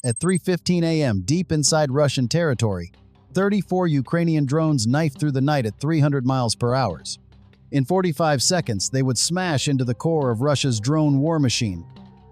At 3:15 a.m., deep inside Russian territory, 34 Ukrainian drones knifed through the night at 300 miles per hour. In 45 seconds, they would smash into the core of Russia's drone war machine,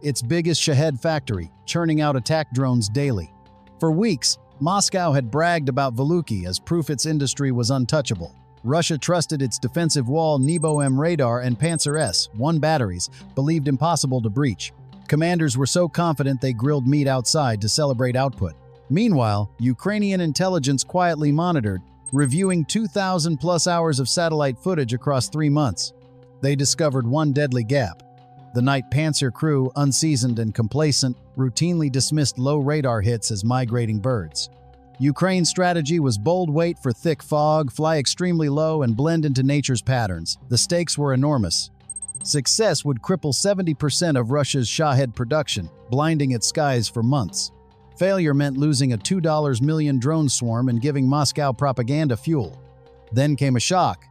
its biggest Shahed factory, churning out attack drones daily. For weeks, Moscow had bragged about Veluki as proof its industry was untouchable. Russia trusted its defensive wall Nebo-M radar and Panzer S-1 batteries, believed impossible to breach. Commanders were so confident they grilled meat outside to celebrate output. Meanwhile, Ukrainian intelligence quietly monitored, reviewing 2,000+ hours of satellite footage across 3 months. They discovered one deadly gap. The night Panzer crew, unseasoned and complacent, routinely dismissed low radar hits as migrating birds. Ukraine's strategy was bold: wait for thick fog, fly extremely low, and blend into nature's patterns. The stakes were enormous. Success would cripple 70% of Russia's Shahed production, blinding its skies for months. Failure meant losing a $2 million drone swarm and giving Moscow propaganda fuel. Then came a shock.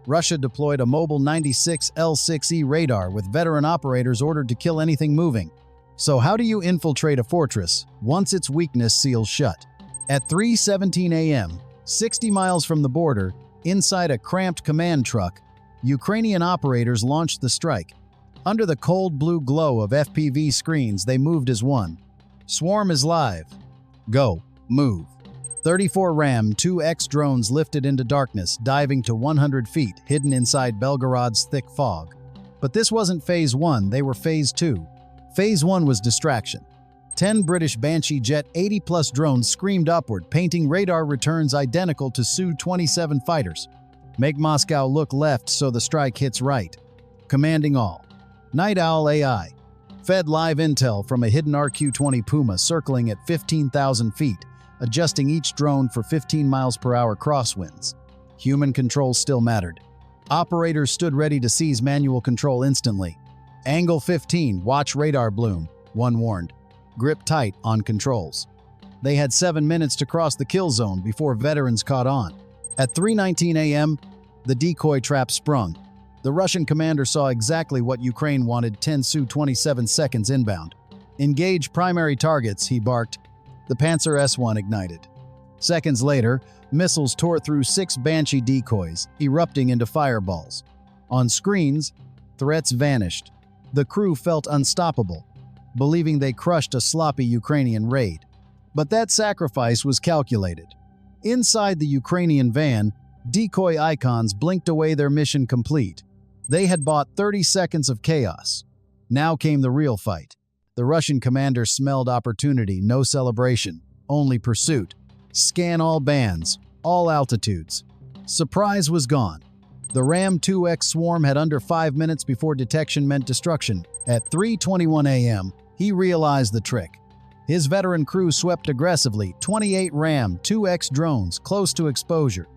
Russia deployed a mobile 96 L6E radar with veteran operators ordered to kill anything moving. So how do you infiltrate a fortress once its weakness seals shut? At 3:17 a.m., 60 miles from the border, inside a cramped command truck, Ukrainian operators launched the strike. Under the cold blue glow of FPV screens, they moved as one. Swarm is live. Go. Move. 34 Ram-2X drones lifted into darkness, diving to 100 feet, hidden inside Belgorod's thick fog. But this wasn't Phase 1, they were Phase 2. Phase 1 was distraction. 10 British Banshee Jet 80-plus drones screamed upward, painting radar returns identical to Su-27 fighters. Make Moscow look left so the strike hits right. Commanding all. Night Owl AI. Fed live intel from a hidden RQ-20 Puma circling at 15,000 feet, adjusting each drone for 15 miles per hour crosswinds. Human control still mattered. Operators stood ready to seize manual control instantly. Angle 15, watch radar bloom, one warned. Grip tight on controls. They had 7 minutes to cross the kill zone before veterans caught on. At 3:19 a.m., the decoy trap sprung. The Russian commander saw exactly what Ukraine wanted 10 Su-27 seconds inbound. Engage primary targets, he barked. The Panzer S-1 ignited. Seconds later, missiles tore through 6 Banshee decoys, erupting into fireballs. On screens, threats vanished. The crew felt unstoppable, believing they crushed a sloppy Ukrainian raid. But that sacrifice was calculated. Inside the Ukrainian van, decoy icons blinked away their mission complete. They had bought 30 seconds of chaos. Now came the real fight. The Russian commander smelled opportunity, no celebration, only pursuit. Scan all bands, all altitudes. Surprise was gone. The Ram-2X swarm had under 5 minutes before detection meant destruction. At 3:21 a.m., he realized the trick. His veteran crew swept aggressively, 28 Ram-2X drones close to exposure.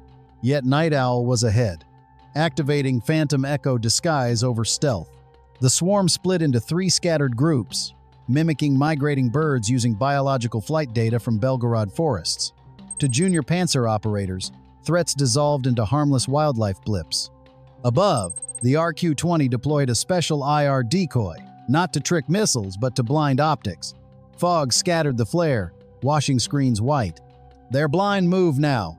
Yet Night Owl was ahead, activating Phantom Echo disguise over stealth. The swarm split into 3 scattered groups, mimicking migrating birds using biological flight data from Belgorod forests. To junior Panzer operators, threats dissolved into harmless wildlife blips. Above, the RQ-20 deployed a special IR decoy, not to trick missiles but to blind optics. Fog scattered the flare, washing screens white. "They're blind, move now,"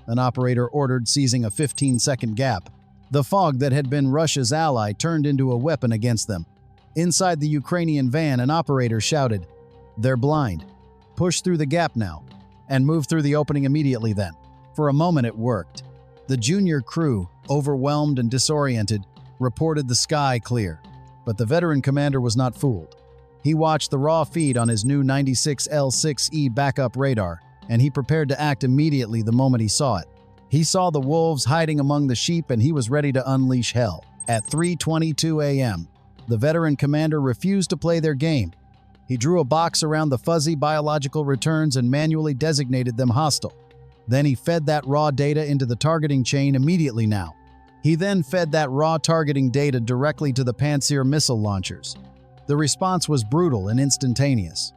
an operator ordered, seizing a 15-second gap. The fog that had been Russia's ally turned into a weapon against them. Inside the Ukrainian van, an operator shouted, "They're blind. Push through the gap now, and move through the opening immediately then." For a moment it worked. The junior crew, overwhelmed and disoriented, reported the sky clear. But the veteran commander was not fooled. He watched the raw feed on his new 96 L6E backup radar, and he prepared to act immediately the moment he saw it. He saw the wolves hiding among the sheep, and he was ready to unleash hell. At 3:22 a.m., the veteran commander refused to play their game. He drew a box around the fuzzy biological returns and manually designated them hostile. Then he fed that raw data into the targeting chain immediately now. He then fed that raw targeting data directly to the Pantsir missile launchers. The response was brutal and instantaneous.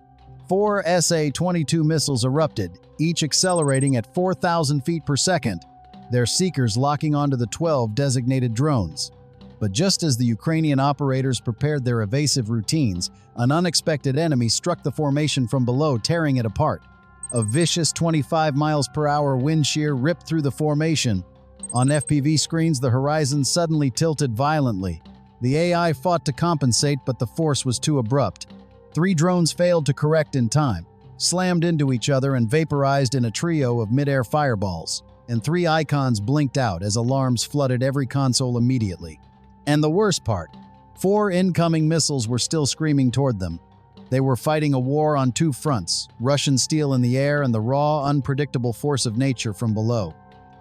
4 SA-22 missiles erupted, each accelerating at 4,000 feet per second, their seekers locking onto the 12 designated drones. But just as the Ukrainian operators prepared their evasive routines, an unexpected enemy struck the formation from below, tearing it apart. A vicious 25 miles per hour wind shear ripped through the formation. On FPV screens, the horizon suddenly tilted violently. The AI fought to compensate, but the force was too abrupt. 3 drones failed to correct in time, slammed into each other and vaporized in a trio of mid-air fireballs. And 3 icons blinked out as alarms flooded every console immediately. And the worst part, 4 incoming missiles were still screaming toward them. They were fighting a war on 2 fronts, Russian steel in the air and the raw, unpredictable force of nature from below.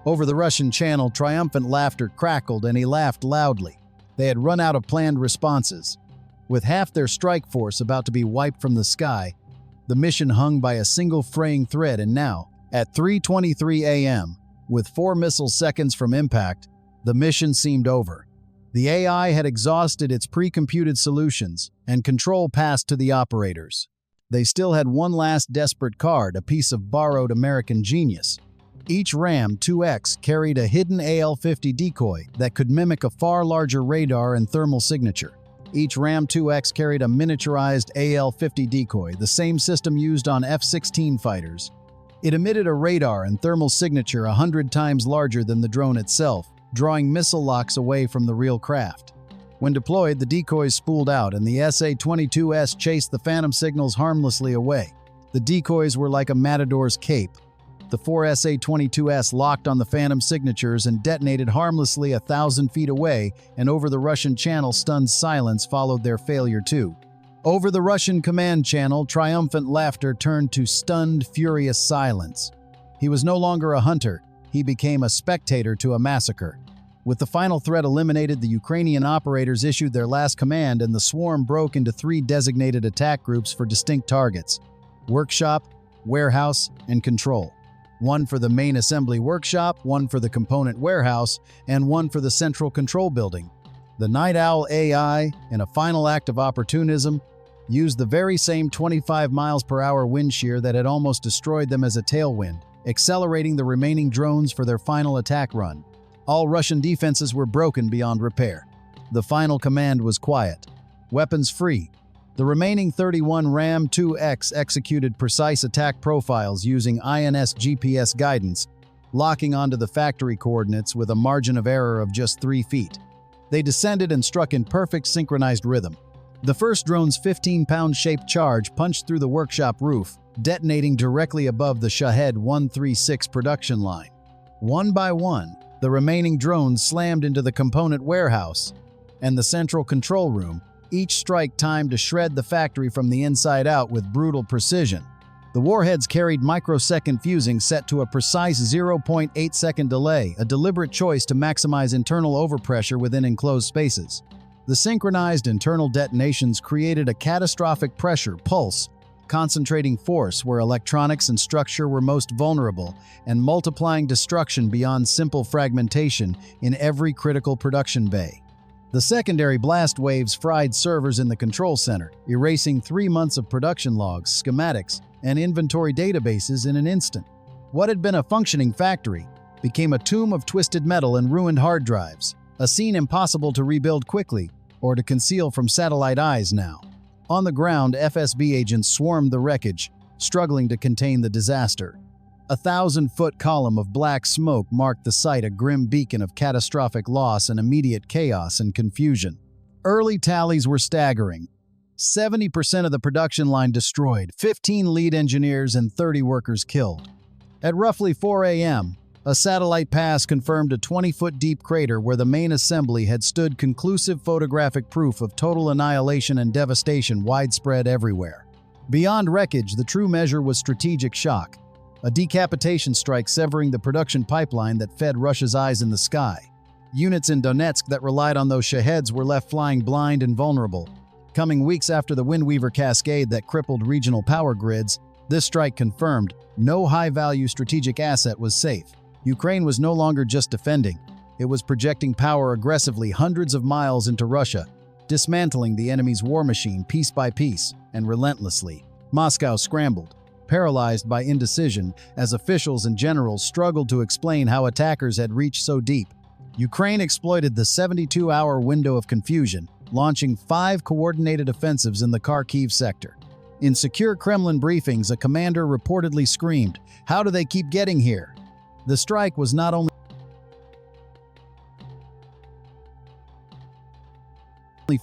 Over the Russian channel, triumphant laughter crackled, and he laughed loudly. They had run out of planned responses. With half their strike force about to be wiped from the sky, the mission hung by a single fraying thread, and now, at 3:23 a.m., with 4 missile seconds from impact, the mission seemed over. The AI had exhausted its pre-computed solutions, and control passed to the operators. They still had one last desperate card, a piece of borrowed American genius. Each RAM 2X carried a hidden AL-50 decoy that could mimic a far larger radar and thermal signature. Each RAM 2X carried a miniaturized AL-50 decoy, the same system used on F-16 fighters. It emitted a radar and thermal signature 100 times larger than the drone itself, drawing missile locks away from the real craft. When deployed, the decoys spooled out, and the SA-22S chased the phantom signals harmlessly away. The decoys were like a matador's cape. The 4 SA-22S locked on the phantom signatures and detonated harmlessly 1,000 feet away, and over the Russian channel, stunned silence followed their failure too. Over the Russian command channel, triumphant laughter turned to stunned, furious silence. He was no longer a hunter. He became a spectator to a massacre. With the final threat eliminated, the Ukrainian operators issued their last command, and the swarm broke into 3 designated attack groups for distinct targets: workshop, warehouse, and control. 1 for the main assembly workshop, 1 for the component warehouse, and 1 for the central control building. The Night Owl AI, in a final act of opportunism, used the very same 25 miles per hour wind shear that had almost destroyed them as a tailwind, accelerating the remaining drones for their final attack run. All Russian defenses were broken beyond repair. The final command was quiet. Weapons free. The remaining 31 RAM 2X executed precise attack profiles using INS GPS guidance, locking onto the factory coordinates with a margin of error of just 3 feet. They descended and struck in perfect synchronized rhythm. The first drone's 15-pound-shaped charge punched through the workshop roof, detonating directly above the Shahed 136 production line. One by one, the remaining drones slammed into the component warehouse and the central control room, each strike timed to shred the factory from the inside out with brutal precision. The warheads carried microsecond fusing set to a precise 0.8-second delay, a deliberate choice to maximize internal overpressure within enclosed spaces. The synchronized internal detonations created a catastrophic pressure pulse, concentrating force where electronics and structure were most vulnerable, and multiplying destruction beyond simple fragmentation in every critical production bay. The secondary blast waves fried servers in the control center, erasing 3 months of production logs, schematics, and inventory databases in an instant. What had been a functioning factory became a tomb of twisted metal and ruined hard drives, a scene impossible to rebuild quickly or to conceal from satellite eyes now. On the ground, FSB agents swarmed the wreckage, struggling to contain the disaster. A 1,000-foot column of black smoke marked the site, a grim beacon of catastrophic loss and immediate chaos and confusion. Early tallies were staggering. 70% of the production line destroyed, 15 lead engineers and 30 workers killed. At roughly 4 a.m., a satellite pass confirmed a 20-foot deep crater where the main assembly had stood, conclusive photographic proof of total annihilation and devastation widespread everywhere. Beyond wreckage, the true measure was strategic shock. A decapitation strike severing the production pipeline that fed Russia's eyes in the sky. Units in Donetsk that relied on those Shaheds were left flying blind and vulnerable. Coming weeks after the Windweaver cascade that crippled regional power grids, this strike confirmed no high-value strategic asset was safe. Ukraine was no longer just defending. It was projecting power aggressively hundreds of miles into Russia, dismantling the enemy's war machine piece by piece and relentlessly. Moscow scrambled, paralyzed by indecision, as officials and generals struggled to explain how attackers had reached so deep. Ukraine exploited the 72-hour window of confusion, launching 5 coordinated offensives in the Kharkiv sector. In secure Kremlin briefings, a commander reportedly screamed, "How do they keep getting here?" The strike was not only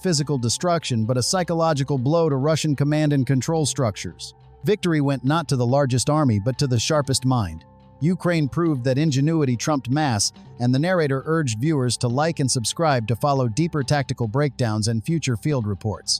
physical destruction but a psychological blow to Russian command and control structures. Victory went not to the largest army but to the sharpest mind. Ukraine proved that ingenuity trumped mass, and the narrator urged viewers to like and subscribe to follow deeper tactical breakdowns and future field reports.